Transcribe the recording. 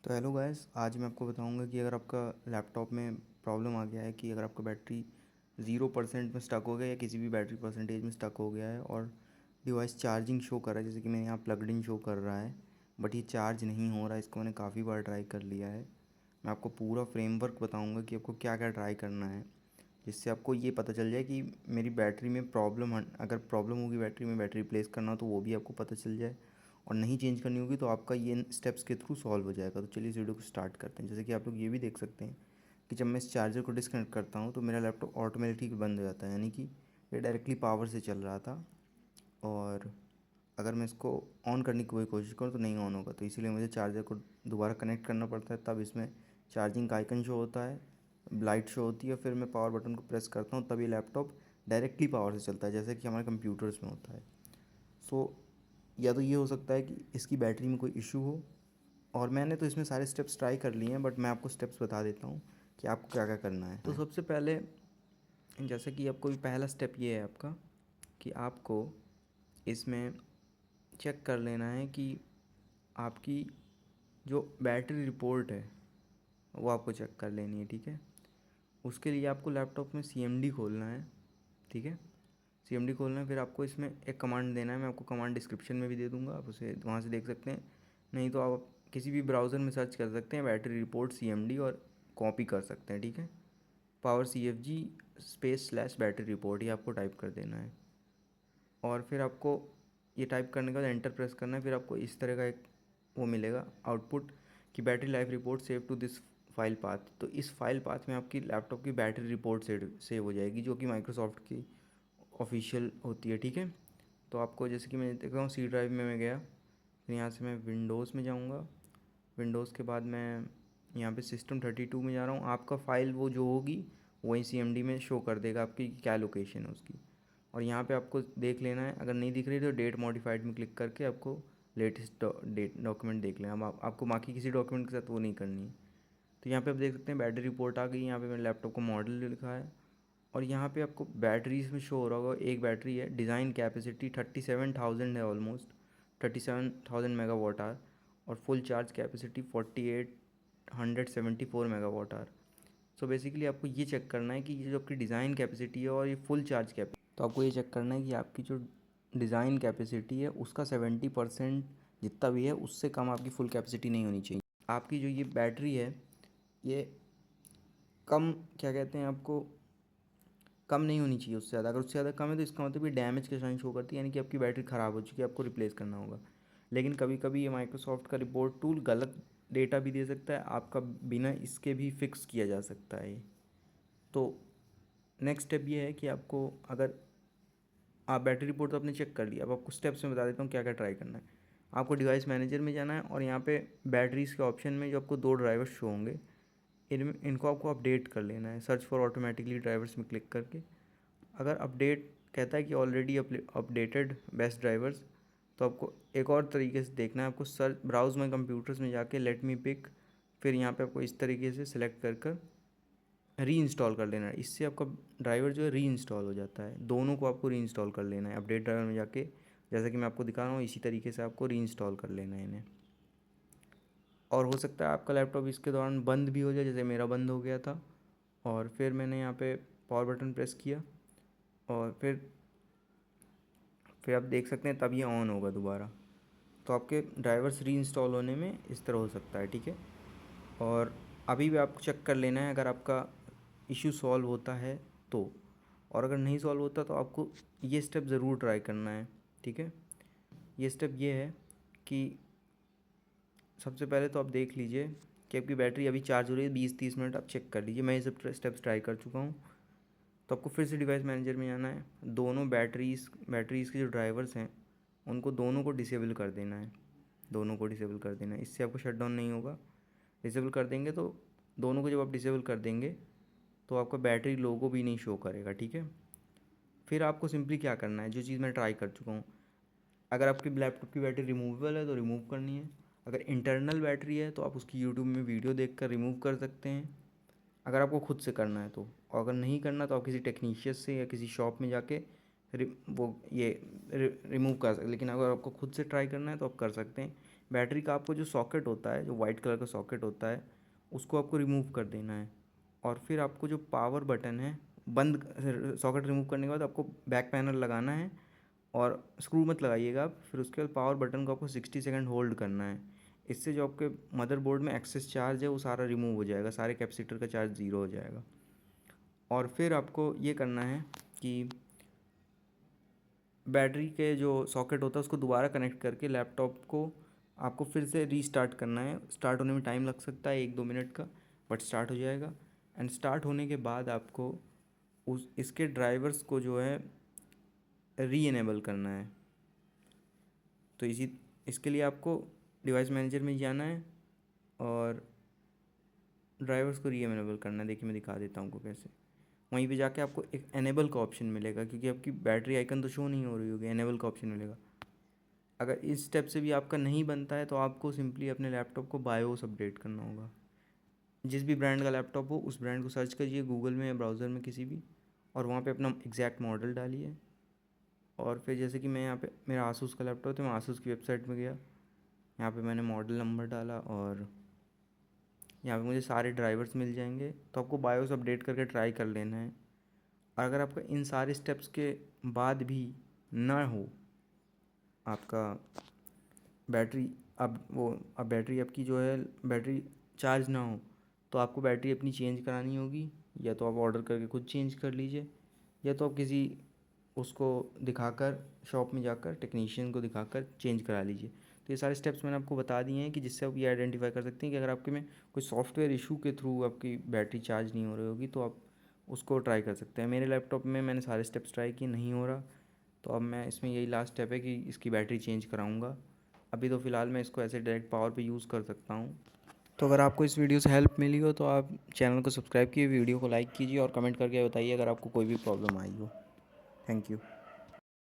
तो hello guys, आज मैं आपको बताऊंगा कि अगर आपका लैपटॉप में प्रॉब्लम आ गया है कि अगर आपका बैटरी 0% में स्टक हो गया या किसी भी बैटरी परसेंटेज में स्टक हो गया है और डिवाइस चार्जिंग शो कर रहा है, जैसे कि मेरे यहाँ प्लगड इन शो कर रहा है बट ये चार्ज नहीं हो रहा है। इसको मैंने काफ़ी बार ट्राई कर लिया है। मैं आपको पूरा फ्रेमवर्क बताऊँगा कि आपको क्या क्या ट्राई करना है, जिससे आपको ये पता चल जाए कि मेरी बैटरी में प्रॉब्लम, अगर प्रॉब्लम होगी बैटरी में, बैटरी रिप्लेस करना हो तो वो भी आपको पता चल जाए, और नहीं चेंज करनी होगी तो आपका ये स्टेप्स के थ्रू सॉल्व हो जाएगा। तो चलिए इस वीडियो को स्टार्ट करते हैं। जैसे कि आप लोग ये भी देख सकते हैं कि जब मैं इस चार्जर को डिस्कनेक्ट करता हूँ तो मेरा लैपटॉप ऑटोमेटिक बंद हो जाता है, यानी कि ये डायरेक्टली पावर से चल रहा था। और अगर मैं इसको ऑन करने की कोई कोशिश करूँ तो नहीं ऑन होगा, तो इसीलिए मुझे चार्जर को दोबारा कनेक्ट करना पड़ता है। तब इसमें चार्जिंग का आइकन शो होता है, लाइट शो होती है, फिर मैं पावर बटन को प्रेस करता हूँ, तब ये लैपटॉप डायरेक्टली पावर से चलता है, जैसे कि हमारे कंप्यूटर्स में होता है। सो या तो ये हो सकता है कि इसकी बैटरी में कोई इशू हो, और मैंने तो इसमें सारे स्टेप्स ट्राई कर लिए हैं, बट मैं आपको स्टेप्स बता देता हूँ कि आपको क्या क्या करना है। तो सबसे पहले, जैसे कि आपको भी पहला स्टेप ये है आपका कि आपको इसमें चेक कर लेना है कि आपकी जो बैटरी रिपोर्ट है वो आपको चेक कर लेनी है, ठीक है। उसके लिए आपको लैपटॉप में CMD खोलना है, ठीक है। CMD खोलना है, फिर आपको इसमें एक कमांड देना है। मैं आपको कमांड डिस्क्रिप्शन में भी दे दूँगा, आप उसे वहाँ से देख सकते हैं। नहीं तो आप किसी भी ब्राउज़र में सर्च कर सकते हैं बैटरी रिपोर्ट CMD और कॉपी कर सकते हैं, ठीक है। Power CFG space / battery report, ये आपको टाइप कर देना है। और फिर आपको ये टाइप करने के बाद एंटर प्रेस करना है। फिर आपको इस तरह का एक वो मिलेगा आउटपुट कि battery life report save to this file path. तो इस फाइल पाथ में आपकी लैपटॉप की बैटरी रिपोर्ट सेव हो जाएगी, जो कि माइक्रोसॉफ्ट की ऑफिशियल होती है, ठीक है। तो आपको, जैसे कि मैं देख रहा हूँ, C ड्राइव में मैं गया, फिर यहाँ से मैं विंडोज़ में जाऊँगा। विंडोज़ के बाद मैं यहाँ पे System32 में जा रहा हूँ। आपका फ़ाइल वो जो होगी वही CMD में शो कर देगा आपकी क्या लोकेशन है उसकी। और यहाँ पे आपको देख लेना है, अगर नहीं दिख रही तो डेट मॉडिफाइड में क्लिक करके आपको लेटेस्ट डेट डॉक्यूमेंट देख लेना। अब आपको बाकी किसी डॉक्यूमेंट के साथ वो नहीं करनी है। तो यहाँ पे आप देख सकते हैं बैटरी रिपोर्ट आ गई। यहाँ पे मेरे लैपटॉप का मॉडल लिखा है, और यहाँ पे आपको बैटरीज में शो हो रहा होगा। एक बैटरी है, डिज़ाइन कैपेसिटी 37,000 है, ऑलमोस्ट 37,000 मेगावाट आवर, और full charge capacity 4874 megawatt hour. So basically आपको ये चेक करना है कि ये जो आपकी डिज़ाइन कैपेसिटी है और ये फुल चार्ज कैपेसिटी, तो आपको ये चेक करना है कि आपकी जो डिज़ाइन कैपेसिटी है उसका 70% जितना भी है उससे कम आपकी फुल कैपेसिटी नहीं होनी चाहिए। आपकी जो ये बैटरी है ये कम, क्या कहते हैं, आपको कम नहीं होनी चाहिए उससे ज़्यादा। अगर उससे ज़्यादा कम है तो इसका मतलब ये डैमेज के साइन शो करती है, यानी कि आपकी बैटरी ख़राब हो चुकी है, आपको रिप्लेस करना होगा। लेकिन कभी कभी ये माइक्रोसॉफ्ट का रिपोर्ट टूल गलत डेटा भी दे सकता है, आपका बिना इसके भी फिक्स किया जा सकता है ये। तो नेक्स्ट स्टेप ये है कि आपको, अगर आप बैटरी रिपोर्ट तो आपने चेक कर लिया, अब आपको स्टेप्स में बता देता हूँ क्या क्या ट्राई करना है। आपको डिवाइस मैनेजर में जाना है, और यहाँ पे बैटरीज के ऑप्शन में जो आपको 2 ड्राइवर्स शो होंगे, इनको आपको अपडेट कर लेना है। सर्च फॉर ऑटोमेटिकली ड्राइवर्स में क्लिक करके, अगर अपडेट कहता है कि ऑलरेडी अपडेटेड बेस्ट ड्राइवर्स, तो आपको एक और तरीके से देखना है। आपको सर्च ब्राउज माई कंप्यूटर्स में जाके लेट मी पिक, फिर यहाँ पे आपको इस तरीके से सिलेक्ट कर री इंस्टॉल कर लेना है। इससे आपका ड्राइवर जो है री इंस्टॉल हो जाता है। दोनों को आपको री इंस्टॉल कर लेना है। अपडेट ड्राइवर में जाके, जैसा कि मैं आपको दिखा रहा हूँ, इसी तरीके से आपको री इंस्टॉल कर लेना है इन्हें। और हो सकता है आपका लैपटॉप इसके दौरान बंद भी हो जाए, जैसे मेरा बंद हो गया था। और फिर मैंने यहाँ पे पावर बटन प्रेस किया, और फिर आप देख सकते हैं तब ये ऑन होगा दोबारा। तो आपके ड्राइवर्स री इंस्टॉल होने में इस तरह हो सकता है, ठीक है। और अभी भी आपको चेक कर लेना है अगर आपका इशू सॉल्व होता है तो, और अगर नहीं सॉल्व होता तो आपको ये स्टेप ज़रूर ट्राई करना है, ठीक है। ये स्टेप ये है कि सबसे पहले तो आप देख लीजिए कि आपकी बैटरी अभी चार्ज हो रही है, 20-30 मिनट आप चेक कर लीजिए। मैं ये सब स्टेप्स ट्राई कर चुका हूँ। तो आपको फिर से डिवाइस मैनेजर में जाना है। दोनों बैटरीज़ के जो ड्राइवर्स हैं उनको दोनों को डिसेबल कर देना है। दोनों को डिसेबल कर देना है, इससे आपको शट डाउन नहीं होगा। डिसेबल कर देंगे तो, दोनों को जब आप डिसेबल कर देंगे तो आपका बैटरी लोगो भी नहीं शो करेगा, ठीक है। फिर आपको सिंपली क्या करना है, जो चीज़ मैं ट्राई कर चुका हूँ, अगर आपकी लैपटॉप की बैटरी रिमूवेबल है तो रिमूव करनी है। अगर इंटरनल बैटरी है तो आप उसकी यूट्यूब में वीडियो देख कर रिमूव कर सकते हैं, अगर आपको खुद से करना है तो। और अगर नहीं करना तो आप किसी टेक्नीशियन से या किसी शॉप में जाके वो ये रिमूव कर सकते। लेकिन अगर आपको खुद से ट्राई करना है तो आप कर सकते हैं। बैटरी का आपको जो सॉकेट होता है, जो वाइट कलर का सॉकेट होता है, उसको आपको रिमूव कर देना है। और फिर आपको जो पावर बटन है, बंद सॉकेट रिमूव करने के बाद आपको बैक पैनल लगाना है और स्क्रू मत लगाइएगा आप। फिर उसके बाद पावर बटन को आपको 60 सेकंड होल्ड करना है। इससे जो आपके मदरबोर्ड में एक्सेस चार्ज है वो सारा रिमूव हो जाएगा, सारे कैपेसिटर का चार्ज ज़ीरो हो जाएगा। और फिर आपको ये करना है कि बैटरी के जो सॉकेट होता है उसको दोबारा कनेक्ट करके लैपटॉप को आपको फिर से रीस्टार्ट करना है। स्टार्ट होने में टाइम लग सकता है 1-2 मिनट का, बट स्टार्ट हो जाएगा। एंड स्टार्ट होने के बाद आपको उस इसके ड्राइवर्स को जो है री इनेबल करना है। तो इसके लिए आपको डिवाइस मैनेजर में जाना है और ड्राइवर्स को री इनेबल करना है। देखिए मैं दिखा देता हूँ आपको कैसे। वहीं पे जाके आपको एक एनेबल का ऑप्शन मिलेगा, क्योंकि आपकी बैटरी आइकन तो शो नहीं हो रही होगी, एनेबल का ऑप्शन मिलेगा। अगर इस स्टेप से भी आपका नहीं बनता है तो आपको सिंपली अपने लैपटॉप को बायोस अपडेट करना होगा। जिस भी ब्रांड का लैपटॉप हो उस ब्रांड को सर्च करिए गूगल में या ब्राउज़र में किसी भी, और वहाँ पे अपना एग्जैक्ट मॉडल डालिए। और फिर जैसे कि मैं यहाँ पे मेरा आसूस का लैपटॉप है तो मैं आसूस की वेबसाइट में गया, यहाँ पे मैंने मॉडल नंबर डाला और यहाँ पे मुझे सारे ड्राइवर्स मिल जाएंगे। तो आपको बायोस अपडेट करके ट्राई कर लेना है। और अगर आपका इन सारे स्टेप्स के बाद भी ना हो, आपका बैटरी अब बैटरी आपकी जो है बैटरी चार्ज ना हो, तो आपको बैटरी अपनी चेंज करानी होगी। या तो आप ऑर्डर करके खुद चेंज कर लीजिए, या तो आप किसी उसको दिखाकर शॉप में जाकर टेक्नीशियन को दिखाकर चेंज करा लीजिए। तो ये सारे स्टेप्स मैंने आपको बता दिए हैं कि जिससे आप ये आइडेंटिफाई कर सकते हैं कि अगर आपके में कोई सॉफ्टवेयर इशू के थ्रू आपकी बैटरी चार्ज नहीं हो रही होगी तो आप उसको ट्राई कर सकते हैं। मेरे लैपटॉप में मैंने सारे स्टेप्स ट्राई किए, नहीं हो रहा, तो अब मैं इसमें यही लास्ट स्टेप है कि इसकी बैटरी चेंज कराऊंगा। अभी तो फ़िलहाल मैं इसको ऐसे डायरेक्ट पावर पे यूज़ कर सकता हूँ। तो अगर आपको इस वीडियो से हेल्प मिली हो तो आप चैनल को सब्सक्राइब कीजिए, वीडियो को लाइक कीजिए और कमेंट करके बताइए अगर आपको कोई भी प्रॉब्लम आई हो। Thank you.